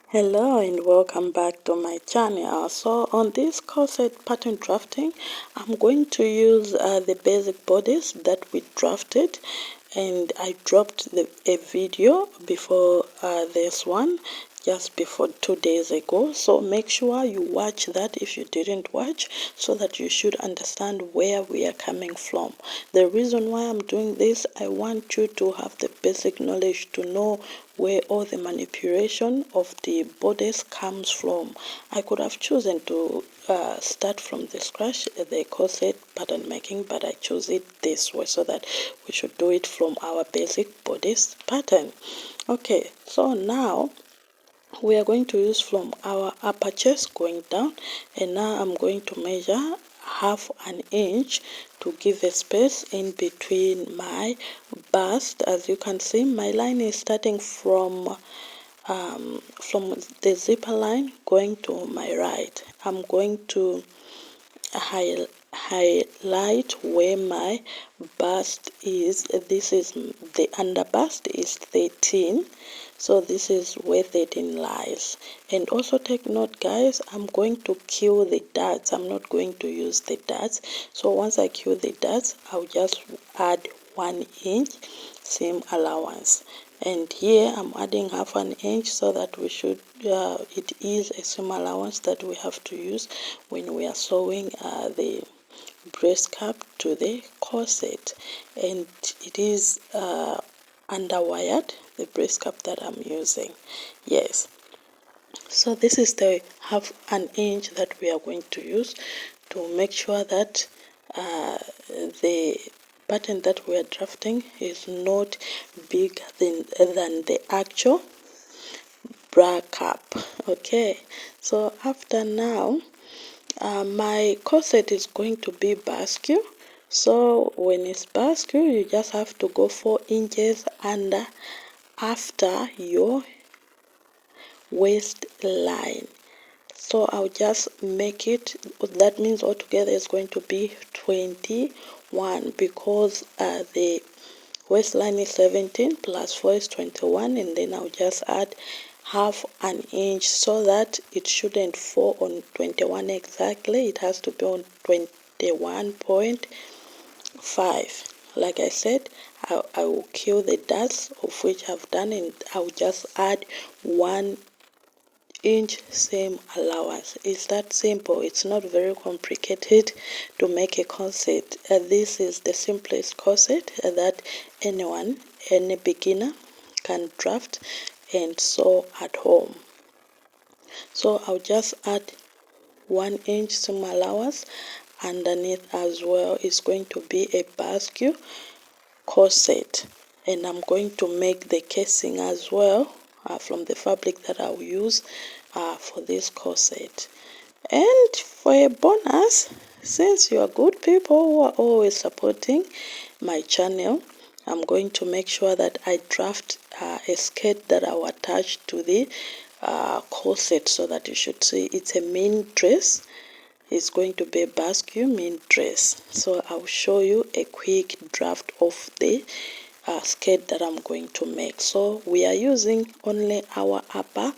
Hello and welcome back to my channel. So on this corset pattern drafting, I'm going to use the basic bodice that we drafted, and I dropped a video before this one just before 2 days ago, so make sure you watch that if you didn't watch, so that you should understand where we are coming from. The reason why I'm doing this, I want you to have the basic knowledge to know where all the manipulation of the bodice comes from. I could have chosen to start from the scratch, the corset pattern making, but I chose it this way so that we should do it from our basic bodice pattern. Okay, so now we are going to use from our upper chest going down, and now I'm going to measure half an inch to give a space in between my bust. As you can see, my line is starting from the zipper line going to my right. I'm going to highlight where my bust is. This is the under bust is 13, so this is where 13 lies. And also take note, guys, I'm going to cue the darts. I'm not going to use the darts. So once I cue the darts, I'll just add 1 inch seam allowance, and here I'm adding half an inch so that we should it is a seam allowance that we have to use when we are sewing the breast cap to the corset, and it is underwired, the breast cap that I'm using. Yes, so this is the half an inch that we are going to use to make sure that the pattern that we are drafting is not bigger than the actual bra cap. Okay, so after now, my corset is going to be basque. So when it's basque, you just have to go 4 inches under after your waistline. So I'll just make it, that means altogether it's going to be 21, because the waistline is 17 plus 4 is 21, and then I'll just add half an inch so that it shouldn't fall on 21 exactly. It has to be on 21.5. Like I said, I will kill the dots, of which I've done, and I'll just add 1 inch seam allowance. It's that simple. It's not very complicated to make a corset. This is the simplest corset that any beginner can draft and sew at home. So I'll just add 1 inch seam allowance underneath as well. It's going to be a basque corset, and I'm going to make the casing as well from the fabric that I'll use for this corset. And for a bonus, since you are good people who are always supporting my channel, I'm going to make sure that I draft a skirt that I'll attach to the corset, so that you should see it's a main dress. It's going to be a basque main dress. So I'll show you a quick draft of the skirt that I'm going to make. So we are using only our upper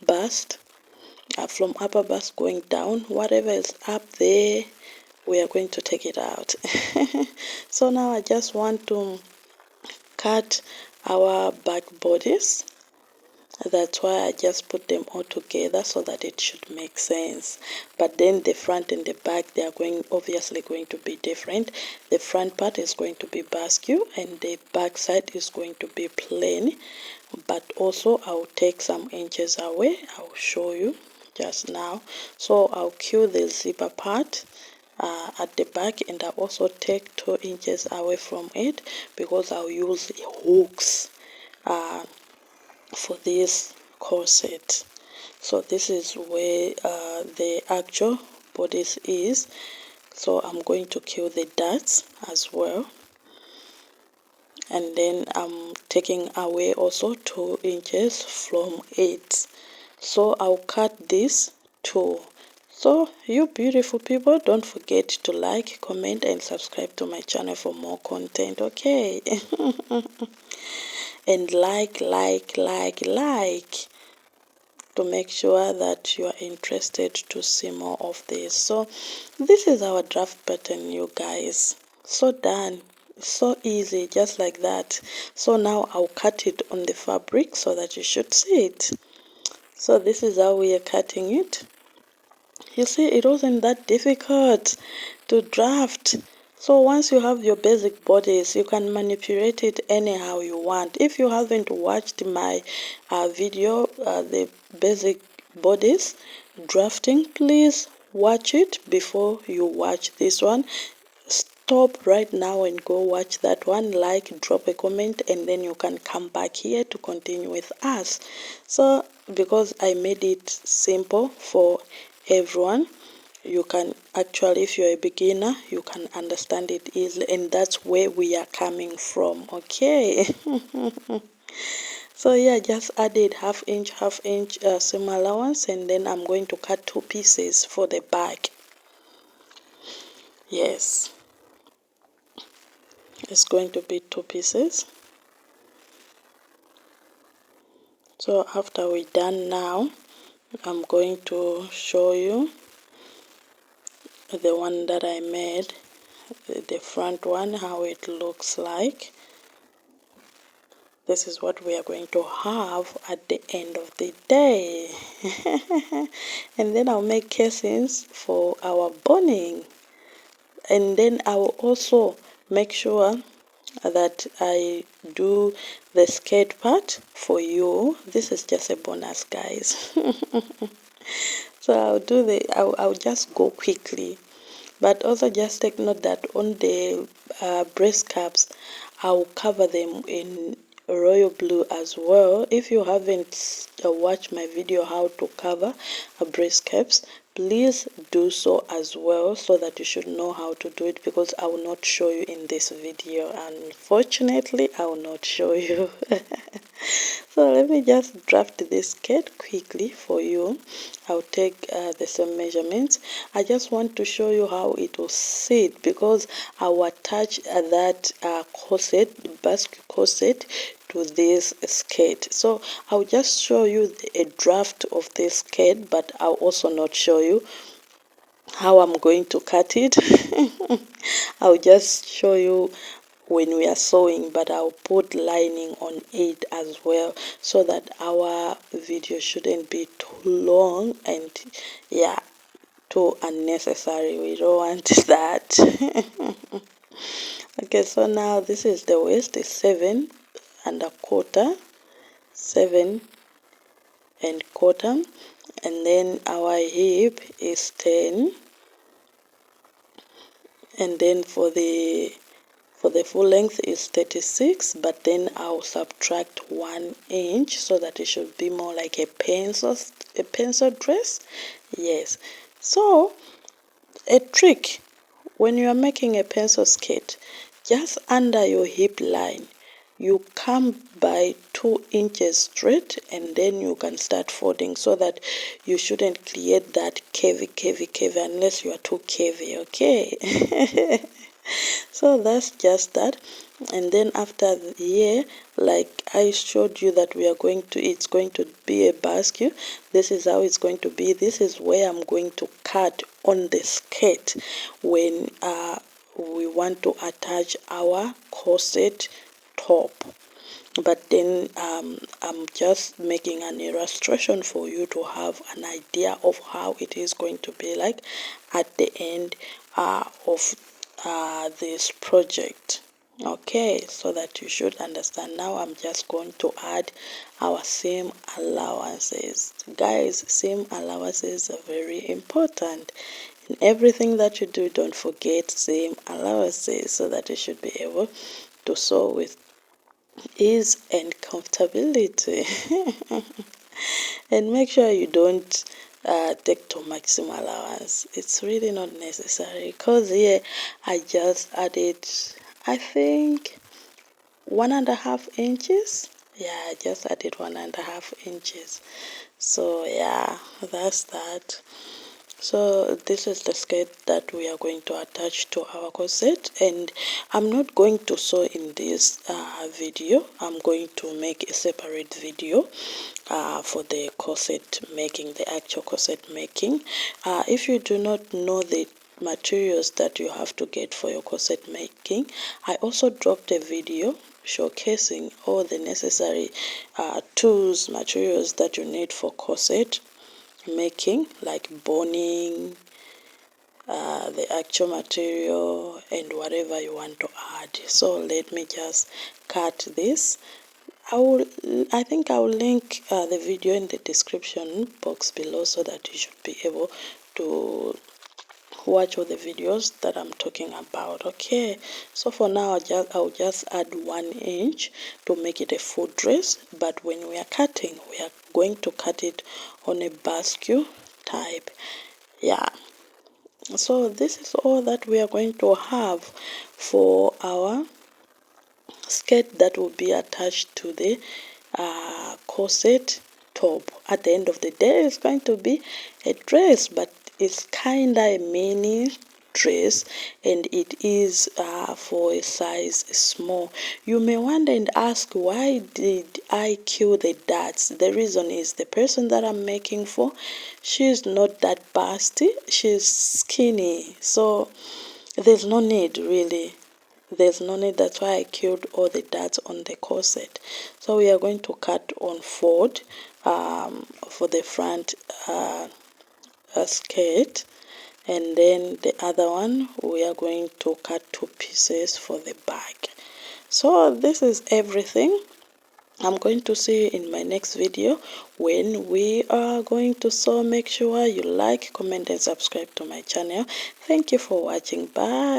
bust, from upper bust going down. Whatever is up there, we are going to take it out. So now I just want to cut our back bodice. That's why I just put them all together so that it should make sense. But then the front and the back, they are obviously going to be different. The front part is going to be basque, and the back side is going to be plain. But also I'll take some inches away. I'll show you just now. So I'll cue the zipper part at the back, and I'll also take 2 inches away from it, because I'll use hooks for this corset. So this is where the actual bodice is. So I'm going to kill the darts as well, and then I'm taking away also 2 inches from it. So I'll cut this too. So you beautiful people, don't forget to like, comment, and subscribe to my channel for more content. Okay. And like. to make sure that you are interested to see more of this. So this is our draft pattern, you guys. So done, so easy, just like that. So now I'll cut it on the fabric so that you should see it. So this is how we are cutting it. You see, it wasn't that difficult to draft. So once you have your basic bodice, you can manipulate it anyhow you want. If you haven't watched my video, the basic bodice drafting, please watch it before you watch this one. Stop right now and go watch that one, like, drop a comment, and then you can come back here to continue with us. So because I made it simple for everyone, you can actually, if you're a beginner, you can understand it easily, and that's where we are coming from. Okay. So yeah, just added half inch seam allowance, and then I'm going to cut 2 pieces for the back. Yes, it's going to be 2 pieces. So after we're done now, I'm going to show you the one that I made, the front one, how it looks like. This is what we are going to have at the end of the day. And then I'll make casings for our boning. And then I will also make sure that I do the skirt part for you. This is just a bonus, guys. So I'll just go quickly, but also just take note that on the breast caps, I'll cover them in royal blue as well. If you haven't watched my video how to cover breast caps, please do so as well, so that you should know how to do it, because I will not show you in this video. Unfortunately, I will not show you. So let me just draft this skirt quickly for you. I'll take the same measurements. I just want to show you how it will sit, because I will attach that corset, basque corset, to this skirt. So I'll just show you a draft of this skirt, but I'll also not show you how I'm going to cut it. I'll just show you when we are sewing, but I'll put lining on it as well, so that our video shouldn't be too long and yeah, too unnecessary. We don't want that. Okay, so now this is the waist, is 7¼ 7¼ and then our hip is 10, and then for the full length is 36, but then I'll subtract 1 inch so that it should be more like a pencil dress. Yes. So a trick when you are making a pencil skirt, just under your hip line, you come by 2 inches straight, and then you can start folding, so that you shouldn't create that curvy unless you are too curvy. Okay. So that's just that. And then after here, like I showed you that we are going to, it's going to be a basque. This is how it's going to be. This is where I'm going to cut on the skirt when we want to attach our corset top. But then I'm just making an illustration for you to have an idea of how it is going to be like at the end of this project. Okay, so that you should understand. Now I'm just going to add our seam allowances. Guys, seam allowances are very important. In everything that you do, don't forget seam allowances, so that you should be able to sew with ease and comfortability. And make sure you don't take too much seam allowance. It's really not necessary, because here I just added, I think, 1½ inches. Yeah, I just added 1½ inches. So yeah, that's that. So this is the skirt that we are going to attach to our corset, and I'm not going to sew in this video. I'm going to make a separate video for the corset making, the actual corset making. If you do not know the materials that you have to get for your corset making, I also dropped a video showcasing all the necessary tools, materials that you need for corset making, like boning, the actual material, and whatever you want to add. So let me just cut this. I think I will link the video in the description box below, so that you should be able to watch all the videos that I'm talking about. Okay, so for now I'll just add 1 inch to make it a full dress, but when we are cutting, we are going to cut it on a basque type. Yeah, so this is all that we are going to have for our skirt that will be attached to the corset top. At the end of the day, it's going to be a dress, but it's kind of a mini dress, and it is for a size small. You may wonder and ask, why did I kill the darts? The reason is the person that I'm making for, she's not that busty, she's skinny, so there's no need, really. There's no need. That's why I killed all the darts on the corset. So we are going to cut on fold for the front skirt, and then the other one we are going to cut 2 pieces for the back. So this is everything. I'm going to see you in my next video when we are going to sew. Make sure you like, comment, and subscribe to my channel. Thank you for watching. Bye.